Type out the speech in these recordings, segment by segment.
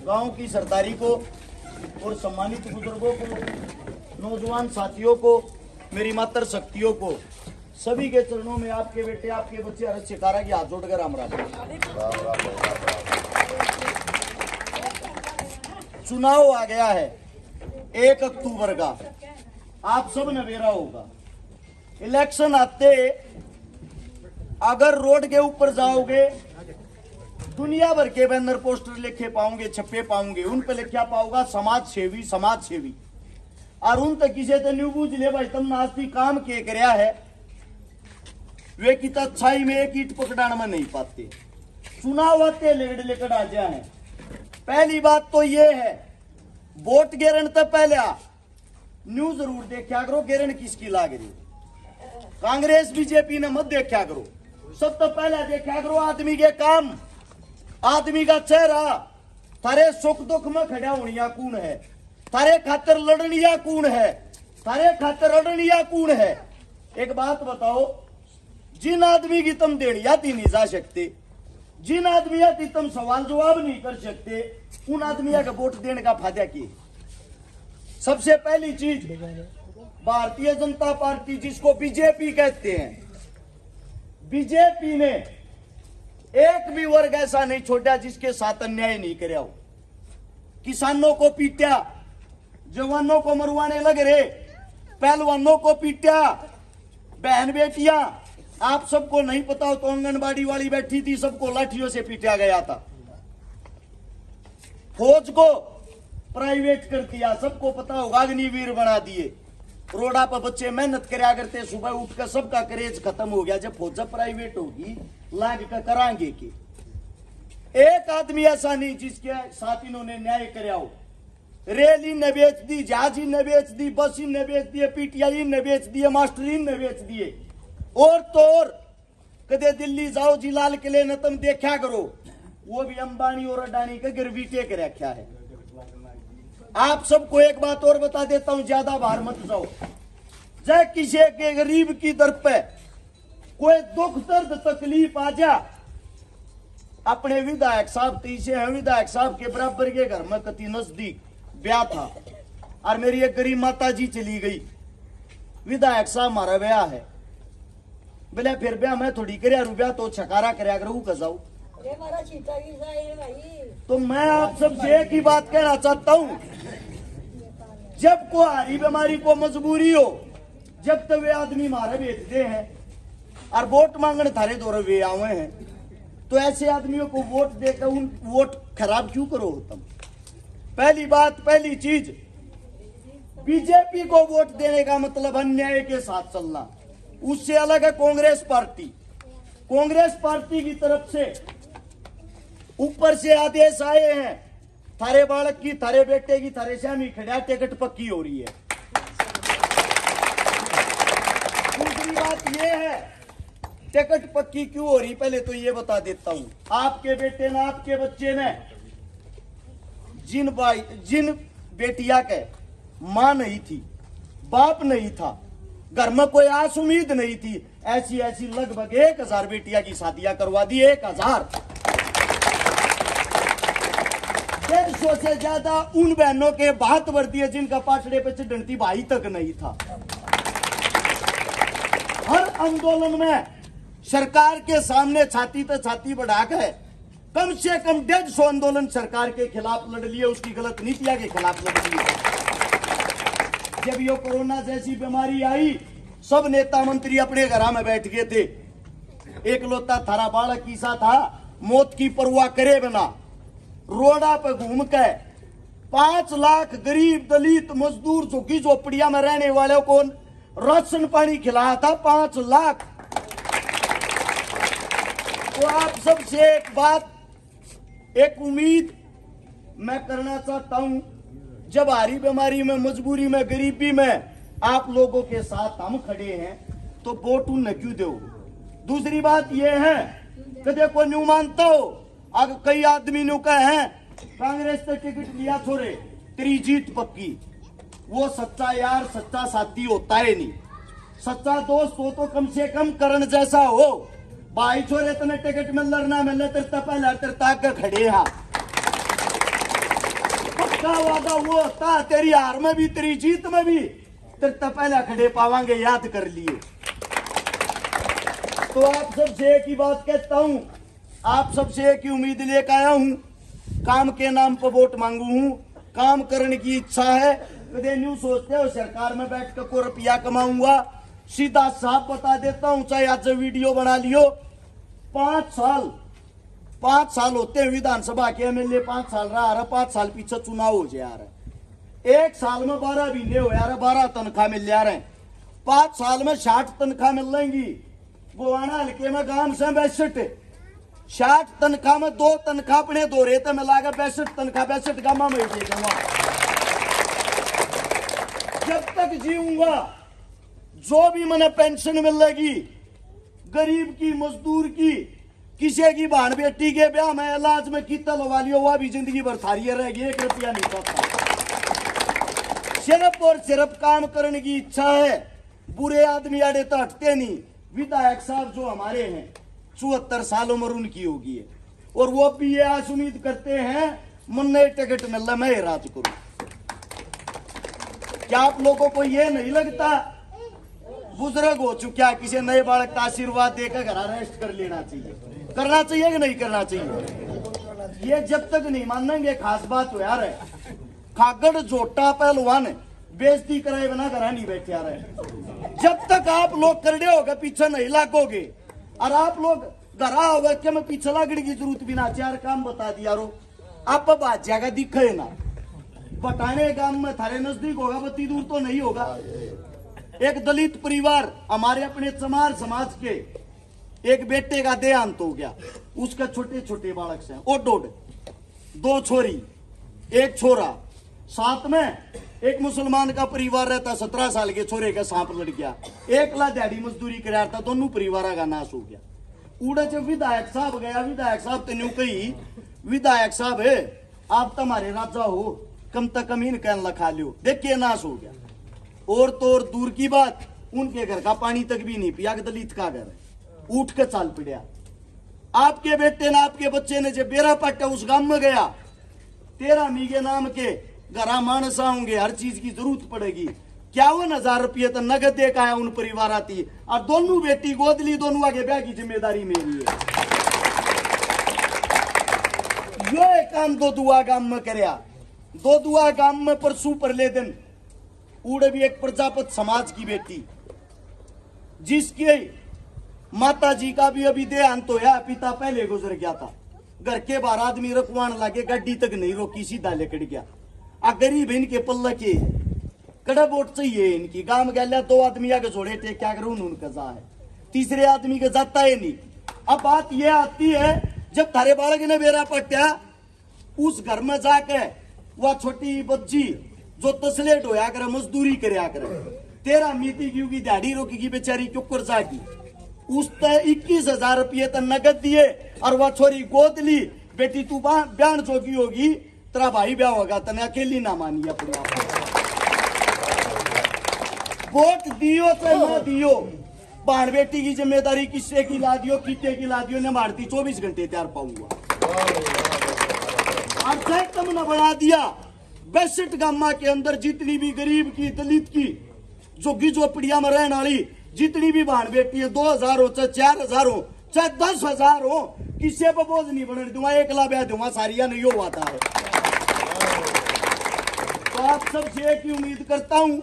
गांव की सरदारी को और सम्मानित बुजुर्गों को, नौजवान साथियों को, मेरी मातृ शक्तियों को, सभी के चरणों में आपके बेटे, आपके बच्चे हर्ष शिकारा की हाथ जोड़कर राम राम। चुनाव आ गया है 1 अक्टूबर का, आप सब ने बेरा होगा। इलेक्शन आते अगर रोड के ऊपर जाओगे, दुनिया भर के बैनर पोस्टर लिखे पाओगे, छपे पाओगे, उन पे लिखा पाओगा समाज सेवी, समाज सेवी। और उन तक किसी तो न्यू बूझ ले भाई तुमने आज भी काम के करया है, वे की अच्छाई में एक ईट पकड़ाने में नहीं पाते। चुनाव आते लेकर लेकर आ जाए। पहली बात तो ये है, वोट गिरन तो पहले न्यूज जरूर देखा करो, गिरन किसकी लाग रही। कांग्रेस बीजेपी ने मत देखा करो, सब तो पहले देखा करो आदमी के काम, आदमी का चेहरा। थारे सुख दुख में खड़ा होनिया कौन है, थारे खातर लड़निया कौन है, थारे खातर लड़निया कौन है। एक बात बताओ, जिन आदमी की तुम देनिया थी नहीं जा सकते, जिन आदमिया की तुम सवाल जवाब नहीं कर सकते, उन आदमिया का वोट देने का फायदा की। सबसे पहली चीज, भारतीय जनता पार्टी जिसको बीजेपी कहते हैं, बीजेपी ने एक भी वर्ग ऐसा नहीं छोड़ा जिसके साथ अन्याय नहीं कराया हो। किसानों को पीटा, जवानों को मरवाने लग रहे, पहलवानों को पीटा, बहन बेटियां, आप सबको नहीं पता हो तो आंगनबाड़ी वाली बैठी थी, सबको लाठियों से पीटा गया था। फौज को प्राइवेट कर दिया, सबको पता होगा, अग्निवीर बना दिए। रोडा पर बच्चे मेहनत करया करते, सुबह उठकर सबका करेज खत्म हो गया। जब फौज प्राइवेट होगी लाग कर करांगे कि एक आदमी ऐसा नहीं जिसके साथ इन्होंने न्याय कराया हो। रेल इनने बेच दी, जहाज इनने बेच दी, बस इनने बेच दिए, पीटीआई इनने बेच दिए, मास्टर इनने बेच दिए। और तो और कदे दिल्ली जाओ जी लाल किले न तुम देखा करो, वो भी अंबानी और अडानी के गिरवीटे के रखा है। आप सबको एक बात और बता देता हूं, ज्यादा बाहर मत जाओ। जय किसी के गरीब की दर पे कोई दुख दर्द तकलीफ आ जा, अपने विधायक साहब तीसे हैं, विधायक साहब के बराबर के घर में कति नजदीक ब्याह था और मेरी एक गरीब माता जी चली गई, विधायक साहब हमारा ब्याह है, बोले फिर ब्याह मैं थोड़ी करया रुपया तो छकारा करया करूँ कजाऊ। तो मैं आप सबसे एक ही बात कहना चाहता हूं, जब को हारी बीमारी को मजबूरी हो, जब तक वे आदमी मारे बेचते हैं और वोट मांगने थारे दौरे वे आवे हैं, तो ऐसे आदमियों को वोट देकर उन वोट खराब क्यों करो तुम। पहली बात, पहली चीज, बीजेपी को वोट देने का मतलब अन्याय के साथ चलना। उससे अलग है कांग्रेस पार्टी। कांग्रेस पार्टी की तरफ से ऊपर से आदेश आए हैं, थारे बालक की, थारे बेटे की, थारे श्यामी खड़ा टिकट पक्की हो रही है। दूसरी बात यह है, टिकट पक्की क्यों हो रही, पहले तो ये बता देता हूं। आपके बेटे ने, आपके बच्चे ने, जिन बेटिया के मां नहीं थी, बाप नहीं था, घर में कोई आस उम्मीद नहीं थी, ऐसी ऐसी लगभग 1000 बेटियां की शादियां करवा दी। 1000, 150 से ज्यादा उन बहनों के बात भर दिए जिनका पाटड़े पे चढ़ती भाई तक नहीं था। हर आंदोलन में सरकार के सामने छाती पे छाती बढ़ा के कम से कम 150 आंदोलन सरकार के खिलाफ लड़ लिए, उसकी गलत नीतियां के खिलाफ लड़ लिए। जब ये कोरोना जैसी बीमारी आई, सब नेता मंत्री अपने घर में बैठ गए थे। एक लौता थारा बालक ईसा था, मौत की परवाह करे बिना रोडा पे घूम के 5 लाख गरीब दलित मजदूर झुग्गी झोपड़िया में रहने वालों को राशन पानी खिलाया था। 5 लाख। तो आप सबसे एक बात, एक उम्मीद मैं करना चाहता हूं, जब हारी बीमारी में, मजबूरी में, गरीबी में आप लोगों के साथ हम खड़े हैं, तो वोट उन्हें क्यों दो। दूसरी बात यह है, कदे को न्यू मानता हो, अगर कई आदमी न्यू कहे हैं कांग्रेस से टिकट लिया छोरे तेरी जीत पक्की, वो सच्चा यार, सच्चा साथी होता है नहीं। सच्चा दोस्त हो तो कम से कम करण जैसा हो, भाई छोरे तने टिकट में लड़ना मिले तेरे पहले तेरे ताक खड़े हा। पक्का वादा वो होता, तेरी हार में भी तेरी जीत में भी तेरे तो पहले खड़े पावांगे, याद कर लिए। तो आप सबसे एक ही बात कहता हूं, आप सबसे एक ही उम्मीद लेकर आया हूं, काम के नाम पर वोट मांगू हूं, काम करने की इच्छा है। कदे न्यू सोचते हो सरकार में बैठ कर को रुपया कमाऊंगा, सीधा साफ बता देता हूं, चाहे आज वीडियो बना लियो। 5 साल होते हैं विधानसभा के एमएलए, 5 साल रहा, 5 साल पीछे चुनाव हो जा रहा है। 1 साल में 12 महीने हो यार, 12 तनख्वाह मिल जा रहे हैं। 5 साल में 60 तनख्वाह मिल जाएंगी। गोवाना हल्के में गांव से 60 तनख्वाह में 2 तनख्वाह अपने दो रहे थे, मिला के 62 तनख्वाह 62 गामा में जब तक जीऊंगा जो भी मैंने पेंशन मिलेगी, गरीब की, मजदूर की, किसी की बहन बेटी के ब्याह में इलाज में कितना लगा लियो, वह भी जिंदगी भर थारी रहेगी, 1 रुपया नहीं सकता। सिर्फ और सिर्फ काम करने की इच्छा है। बुरे आदमी आड़े तो हटते नहीं। विधायक साहब जो हमारे हैं 74 साल उम्र उनकी होगी है, और वो भी ये आस उम्मीद करते हैं मुन्ने टिकट मिल रहा मैं राज करूं। क्या आप लोगों को ये नहीं लगता बुजुर्ग हो चुका, किसी नए बालक का आशीर्वाद देकर घर रेस्ट कर लेना चाहिए? करना चाहिए कि नहीं करना चाहिए? ये जब तक नहीं मानेंगे, खास बात हो यार है, खागड़ जोटा पहलवान बेइज्जती कराए बिना घर नहीं बैठे आ रहे। जब तक आप लोग करड़े होगे पीछे नहीं लागोगे, और आप लोग घर आओगे क्या मैं पीछे लागने की जरूरत भी ना। 4 काम बता दिया रो, आप बात जाएगा दिखे ना। बटाने काम में थारे नजदीक होगा, बत्ती दूर तो नहीं होगा। एक दलित परिवार हमारे अपने चमार समाज के, एक बेटे का देहांत हो गया, उसका छोटे छोटे बालक से ओडोड, 2 छोरी 1 छोरा, साथ में एक मुसलमान का परिवार रहता, 17 साल के छोरे का सांप लड़ गया, 1 लाख दिहाड़ी मजदूरी कराया था, दोनों परिवार का नाश हो गया। उड़े जब विधायक साहब गया, विधायक साहब तेन कही, विधायक साहब है आप तुम्हारे राजा हो, कम तक कम इन कहन लखा लियो, देखिए नाश हो गया। और तो और दूर की बात, उनके घर का पानी तक भी नहीं पिया, दलित का घर है, उठ के चाल पड़ा। आपके बेटे ने, आपके बच्चे ने जब बेरा पट्टा उस गांव में गया, 13 मीगे नाम के घरा मानस होंगे, हर चीज की जरूरत पड़ेगी। 51,000 रुपये तो नगद दे का आया उन परिवार आती, और दोनों बेटी गोद ली, दोनों आगे ब्याह की जिम्मेदारी मेरी है। यो काम 2 दुआ गांव में करया, 2 दुआ गांव में परसू परले दिन उड़े भी एक प्रजापत समाज की बेटी, जिसकी माता जी का भी अभी देहांत होया, पिता पहले गुजर गया था। घर के बाहर आदमी रखवान लागे, गाड़ी तक नहीं रोकी, सीधा लेकर गया। आ गरीब इनके पल्ला के कड़ा वोट चाहिए इनकी, गांव गया 2 आदमी आगे जोड़े थे, क्या करूं उनका जा है, तीसरे आदमी के जाता है नहीं। अब बात यह आती है, जब थारे बालक ने बेरा पट्टा, उस घर में जाके वह छोटी बच्ची जो तसलेट होया करे, मजदूरी करया करे, 13 मीती की दिहाड़ी रोकी बेचारी क्यों जागी, उस 21,000 रुपये तो नगद दिए, और वह छोरी गोद ली। बेटी तू बयान जोगी होगी, तेरा भाई ब्याह होगा, तने अकेली ना मानी अपने आप। वोट दियो तो ना दियो, बाण बेटी की जिम्मेदारी किससे की ला दियो, कितने की ला दियो, ने मारती 24 घंटे तैयार पाऊंगा। और तुम ने बना दिया 62 गामा के अंदर जितनी भी गरीब की, दलित की, झुग्गी झोपड़िया में रहने वाली जितनी भी बहन बेटी है, 2,000 हो चाहे 4,000 हो चाहे 10,000 हो, किसी पर बोझ नहीं बनने दूंगा, 1 लाख ब्याह दूंगा, सारिया नहीं हो आता है। तो आप सबसे एक ही उम्मीद करता हूं,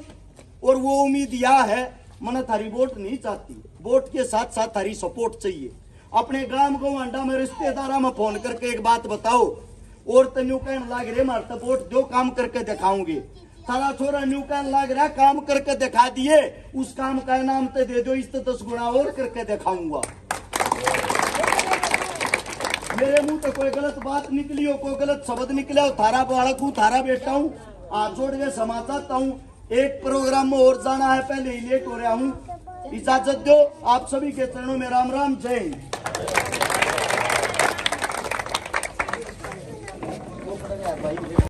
और वो उम्मीद यह है, मैंने थारी वोट नहीं चाहती, वोट के साथ साथ थारी सपोर्ट चाहिए। अपने गांव को अंडा में रिश्तेदारा में फोन करके एक बात बताओ, और तेन्यू कहने लाग रहे मारता वोट दो, काम करके दिखाऊंगे। सारा छोरा न्यू कहने लाग रहा काम करके दिखा दिए, उस काम का इनाम तो दे दो, इस 10 गुना और करके दिखाऊंगा। मेरे मुंह तो कोई गलत बात निकली हो, कोई गलत शब्द निकला हो, थारा बालक हूँ, थारा बेटा हूँ, हाथ जोड़ के क्षमा चाहता हूँ। एक प्रोग्राम में और जाना है, पहले ही लेट हो रहा हूँ, इजाजत दो। आप सभी के चरणों में राम राम, जय हिंद।